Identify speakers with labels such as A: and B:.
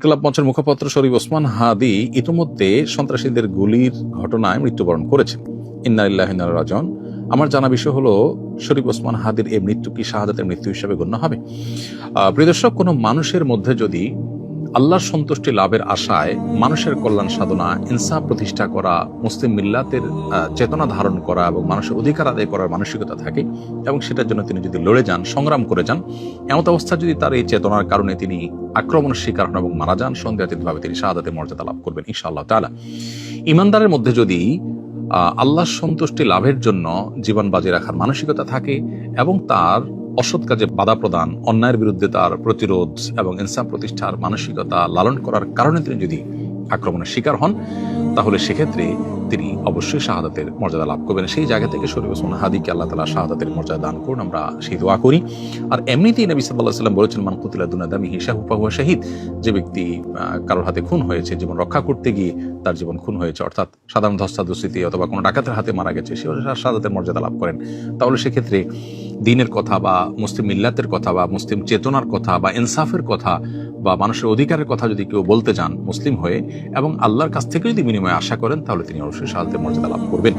A: Club মঞ্চের মুখপাত্র শরীফ ওসমান হাদি ইতিমধ্যে সন্ত্রাসীদের গুলির ঘটনায় মৃত্যুবরণ করেছেন। ইন্না লিল্লাহি ওয়া ইন্না ইলাইহি রাজিউন। আমার জানা বিষয় হলো, শরীফ ওসমান হাদির এই মৃত্যু কি শাহাদাতের মৃত্যু হিসেবে গণ্য হবে? প্রিয় দর্শক, কোনো মানুষের মধ্যে যদি আল্লাহর সন্তুষ্টি লাভের আশায় মানুষের কল্যাণ সাধনা, ইনসাফ প্রতিষ্ঠা করা, মুসলিম মিল্লাতের চেতনা ধারণ করা এবং মানুষের অধিকার আদায় করার মানসিকতা থাকে এবং সেটার জন্য তিনি যদি লড়ে যান, সংগ্রাম করে যান, এমত অবস্থা যদি তার এই চেতনার কারণে তিনি আক্রমণের শিকার হন এবং মারা যান, সন্দেহাতীতভাবে তিনি শাহাদাতের মর্যাদা লাভ করবেন ইনশাআল্লাহ তাআলা। ইমানদারের মধ্যে যদি আল্লাহর সন্তুষ্টি লাভের জন্য জীবন বাজি রাখার মানসিকতা থাকে এবং তার অসৎ কাজে বাধা প্রদান, অন্যায়ের বিরুদ্ধে তার প্রতিরোধ এবং ইনসাফ প্রতিষ্ঠার মানসিকতা লালন করার কারণে তিনি যদি আক্রমণের শিকার হন, তাহলে সেক্ষেত্রে তিনি অবশ্যই শাহাদাতের মর্যাদা লাভ করবেন। সেই জায়গা থেকে শরীফ ওসমান হাদিকে আল্লাহ তাআলা শাহাদাতের মর্যাদা দান করুন, আমরা সেই দোয়া করি। আর এমনিতেই নবী সাল্লাল্লাহু আলাইহি ওয়াসাল্লাম বলেছেন, মান কুতিলা দুনা দামিহি ফাহুয়া শাহীদ। যে ব্যক্তি কারোর হাতে খুন হয়েছে, জীবন রক্ষা করতে গিয়ে তার জীবন খুন হয়েছে, অর্থাৎ সাধারণ ধস্তাধস্তিতে অথবা কোনো ডাকাতের হাতে মারা গেছে, সে শাহাদাতের মর্যাদা লাভ করেন। তাহলে সেক্ষেত্রে দ্বীনের কথা বা মুসলিম মিল্লাতের কথা বা মুসলিম চেতনার কথা বা ইনসাফের কথা বা মানুষের অধিকারের কথা যদি কেউ বলতে যান মুসলিম হয়ে এবং আল্লাহর কাছ থেকে যদি বিনিময়ে আশা করেন, তাহলে তিনি অবশ্যই শাহাদাতের মর্যাদা লাভ করবেন।